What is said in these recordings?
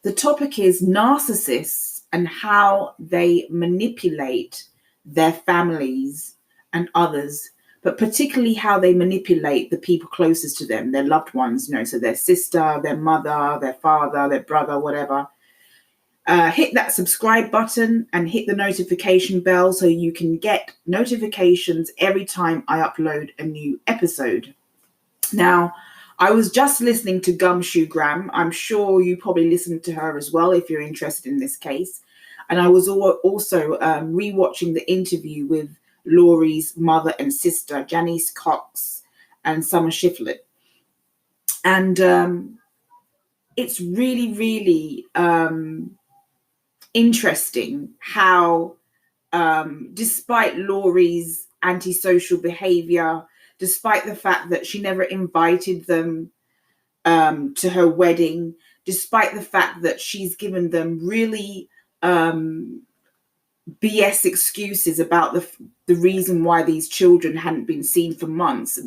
The topic is narcissists and how they manipulate their families and others, but particularly how they manipulate the people closest to them, their loved ones, so their sister, their mother, their father, their brother, whatever. Hit that subscribe button and hit the notification bell so you can get notifications every time I upload a new episode. Now, I was just listening to Gumshoe Graham. I'm sure you probably listened to her as well if you're interested in this case. And I was also rewatching the interview with Laurie's mother and sister, Janice Cox and Summer Shiflett. And it's really, really interesting how, despite Laurie's antisocial behavior, despite the fact that she never invited them to her wedding, despite the fact that she's given them really BS excuses about the reason why these children hadn't been seen for months,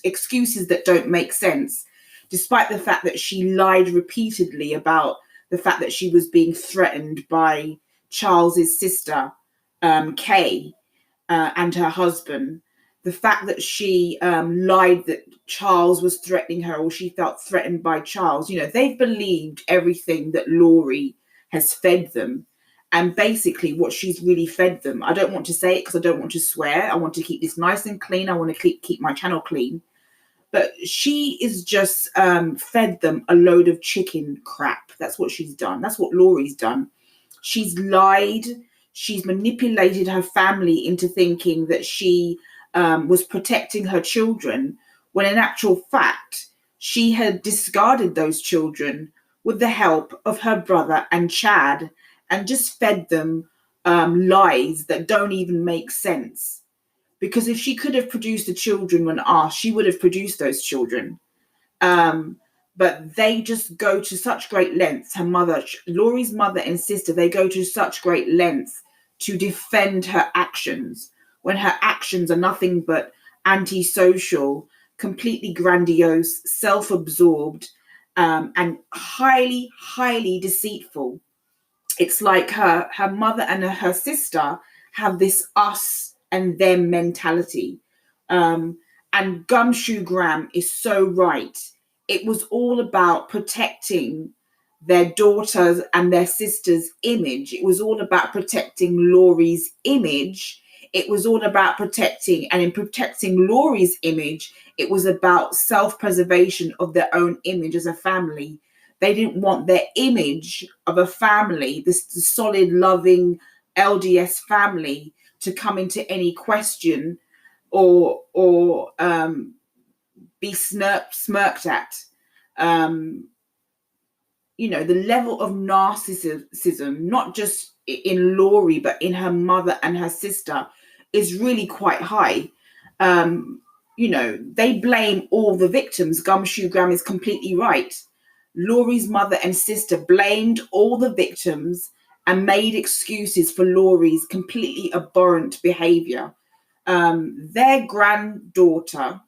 excuses that don't make sense, despite the fact that she lied repeatedly about the fact that she was being threatened by Charles's sister, Kay, and her husband, the fact that she lied that Charles was threatening her or she felt threatened by Charles. They've believed everything that Laurie has fed them. And basically what she's really fed them, I don't want to say it because I don't want to swear. I want to keep this nice and clean. I want to keep my channel clean. But she is just fed them a load of chicken crap. That's what she's done. That's what Laurie's done. She's lied. She's manipulated her family into thinking that she was protecting her children, when in actual fact, she had discarded those children with the help of her brother and Chad and just fed them lies that don't even make sense. Because if she could have produced the children when asked, she would have produced those children. But they just go to such great lengths. Her mother, Laurie's mother and sister, they go to such great lengths to defend her actions, when her actions are nothing but antisocial, completely grandiose, self-absorbed, and highly, highly deceitful. It's like her mother and her sister have this us and them mentality. And Gumshoe Graham is so right. It was all about protecting their daughters and their sister's image. It was all about protecting Laurie's image. It was all about protecting, and in protecting Laurie's image, it was about self-preservation of their own image as a family. They didn't want their image of a family, this solid, loving LDS family, to come into any question or be smirked at. The level of narcissism, not just in Laurie, but in her mother and her sister, is really quite high. They blame all the victims. Gumshoe Graham is completely right. Laurie's mother and sister blamed all the victims and made excuses for Laurie's completely abhorrent behavior. Their granddaughter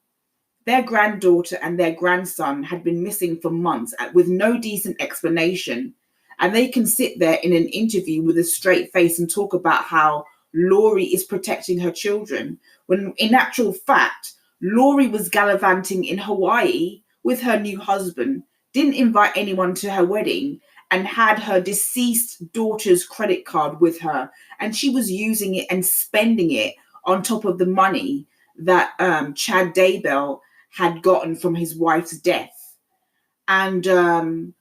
and their grandson had been missing for months with no decent explanation. And they can sit there in an interview with a straight face and talk about how Laurie is protecting her children, when in actual fact, Laurie was gallivanting in Hawaii with her new husband, didn't invite anyone to her wedding, and had her deceased daughter's credit card with her. And she was using it and spending it on top of the money that Chad Daybell had gotten from his wife's death. And,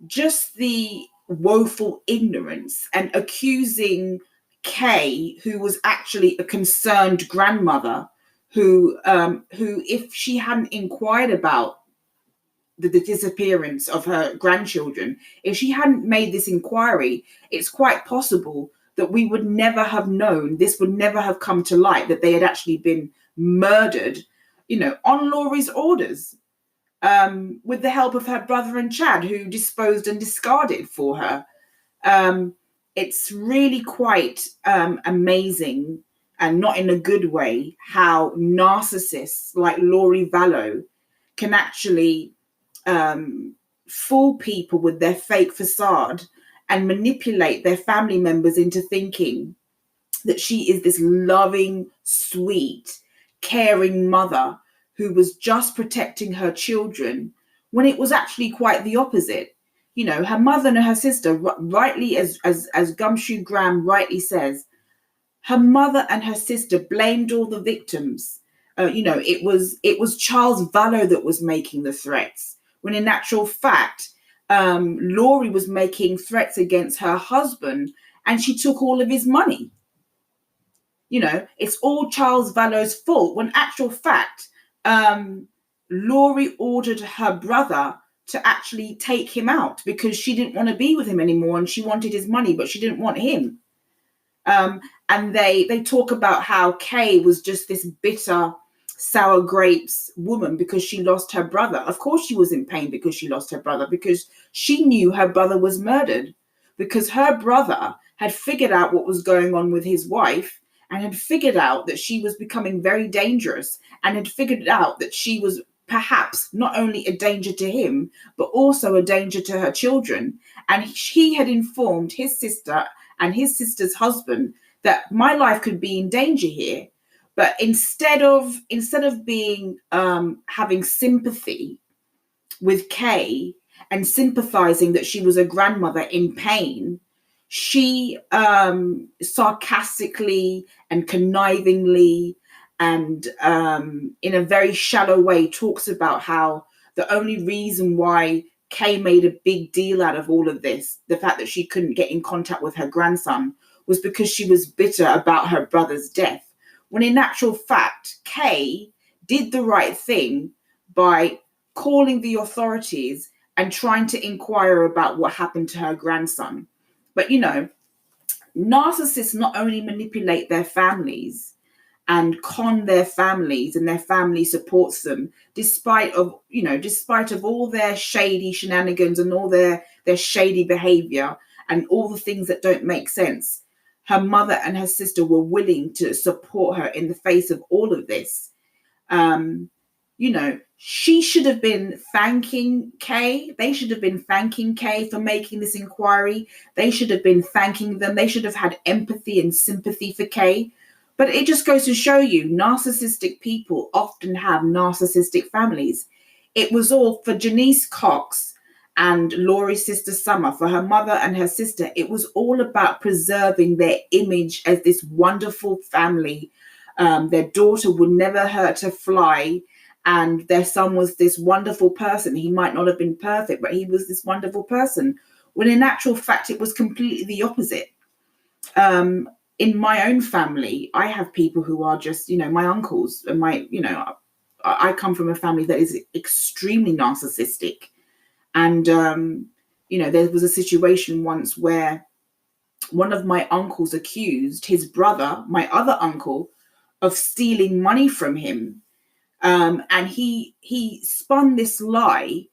just the woeful ignorance, and accusing Kay, who was actually a concerned grandmother, who if she hadn't inquired about the disappearance of her grandchildren, if she hadn't made this inquiry, it's quite possible that we would never have known, this would never have come to light, that they had actually been murdered, on Laurie's orders, with the help of her brother and Chad, who disposed and discarded for her. It's really quite amazing, and not in a good way, how narcissists like Laurie Vallow can actually fool people with their fake facade and manipulate their family members into thinking that she is this loving, sweet, caring mother who was just protecting her children, when it was actually quite the opposite. You know, her mother and her sister, rightly, as Gumshoe Graham rightly says, her mother and her sister blamed all the victims. It was Charles Vallow that was making the threats, when in actual fact, Laurie was making threats against her husband, and she took all of his money. You know, it's all Charles Vallow's fault, when actual fact, Laurie ordered her brother to actually take him out because she didn't want to be with him anymore, and she wanted his money, but she didn't want him. And they talk about how Kay was just this bitter, sour grapes woman because she lost her brother. Of course she was in pain because she lost her brother, because she knew her brother was murdered, because her brother had figured out what was going on with his wife, and had figured out that she was becoming very dangerous, and had figured out that she was perhaps not only a danger to him, but also a danger to her children. And he had informed his sister and his sister's husband that my life could be in danger here. But instead of being having sympathy with Kay and sympathizing that she was a grandmother in pain, she sarcastically and connivingly and in a very shallow way talks about how the only reason why Kay made a big deal out of all of this, the fact that she couldn't get in contact with her grandson, was because she was bitter about her brother's death. When in actual fact, Kay did the right thing by calling the authorities and trying to inquire about what happened to her grandson. But, you know, narcissists not only manipulate their families and con their families, and their family supports them despite of all their shady shenanigans and all their shady behavior and all the things that don't make sense. Her mother and her sister were willing to support her in the face of all of this. She should have been thanking Kay. They should have been thanking Kay for making this inquiry. They should have been thanking them. They should have had empathy and sympathy for Kay. But it just goes to show you, narcissistic people often have narcissistic families. It was all for Janice Cox and Laurie's sister Summer, for her mother and her sister. It was all about preserving their image as this wonderful family. Their daughter would never hurt a fly, and their son was this wonderful person. He might not have been perfect, but he was this wonderful person. When in actual fact, it was completely the opposite. In my own family, I have people who are just, my uncles and I come from a family that is extremely narcissistic. And, there was a situation once where one of my uncles accused his brother, my other uncle, of stealing money from him. And he spun this lie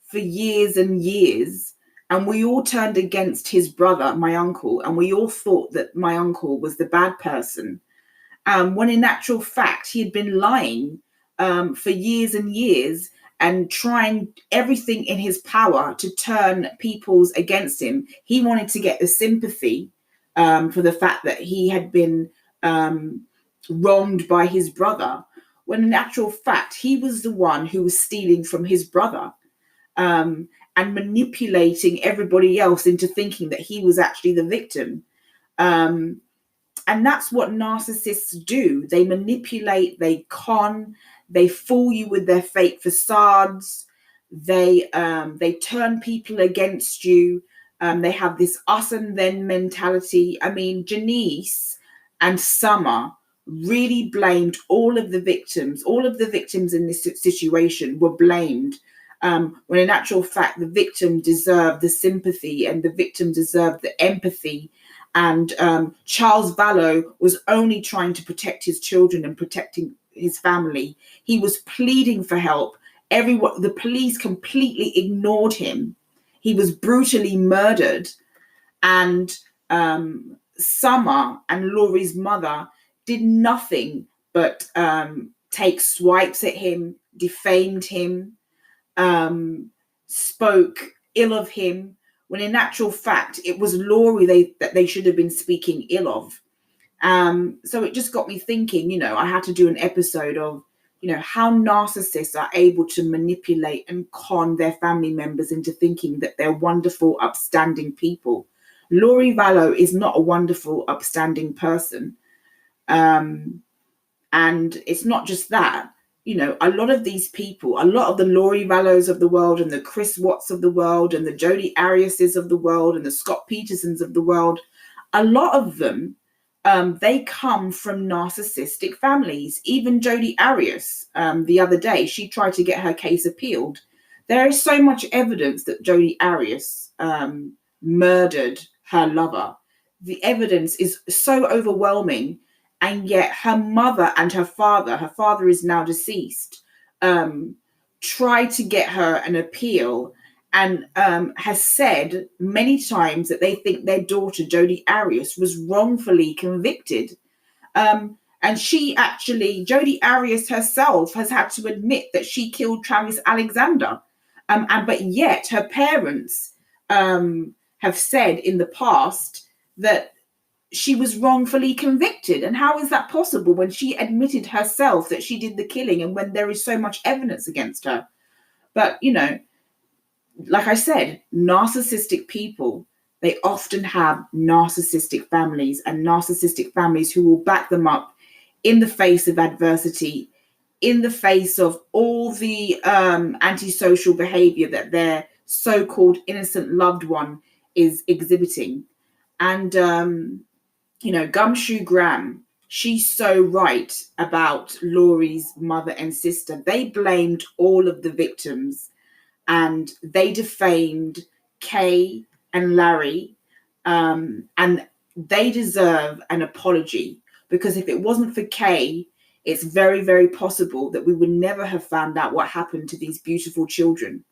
for years and years. And we all turned against his brother, my uncle, and we all thought that my uncle was the bad person. When in actual fact, he had been lying for years and years and trying everything in his power to turn people's against him. He wanted to get the sympathy for the fact that he had been wronged by his brother, when in actual fact, he was the one who was stealing from his brother. And manipulating everybody else into thinking that he was actually the victim. And that's what narcissists do. They manipulate, they con, they fool you with their fake facades. They turn people against you. They have this us and them mentality. I mean, Janice and Summer really blamed all of the victims. All of the victims in this situation were blamed. When in actual fact, the victim deserved the sympathy and the victim deserved the empathy. And Charles Vallow was only trying to protect his children and protecting his family. He was pleading for help. The police completely ignored him. He was brutally murdered. And Summer and Laurie's mother did nothing but take swipes at him, defamed him, spoke ill of him, when in actual fact it was Laurie that they should have been speaking ill of. So it just got me thinking, I had to do an episode of, how narcissists are able to manipulate and con their family members into thinking that they're wonderful, upstanding people. Laurie Vallow is not a wonderful, upstanding person. And it's not just that. A lot of these people, a lot of the Laurie Vallows of the world and the Chris Watts of the world and the Jodi Ariases of the world and the Scott Petersons of the world, a lot of them, they come from narcissistic families. Even Jodi Arias, the other day, she tried to get her case appealed. There is so much evidence that Jodi Arias murdered her lover. The evidence is so overwhelming, and yet her mother and her father is now deceased, tried to get her an appeal, and has said many times that they think their daughter, Jodi Arias, was wrongfully convicted. And Jodi Arias herself has had to admit that she killed Travis Alexander. But yet her parents have said in the past that she was wrongfully convicted. And how is that possible when she admitted herself that she did the killing and when there is so much evidence against her? But, like I said, narcissistic people, they often have narcissistic families, and narcissistic families who will back them up in the face of adversity, in the face of all the antisocial behavior that their so-called innocent loved one is exhibiting. And, Gumshoe Graham, she's so right about Laurie's mother and sister. They blamed all of the victims, and they defamed Kay and Larry, and they deserve an apology, because if it wasn't for Kay, it's very, very possible that we would never have found out what happened to these beautiful children.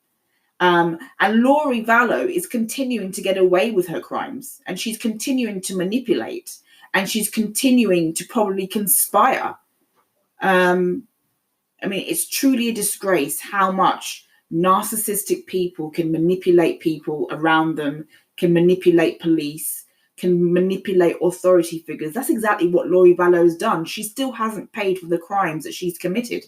And Laurie Vallow is continuing to get away with her crimes, and she's continuing to manipulate, and she's continuing to probably conspire. It's truly a disgrace how much narcissistic people can manipulate people around them, can manipulate police, can manipulate authority figures. That's exactly what Laurie Vallow has done. She still hasn't paid for the crimes that she's committed.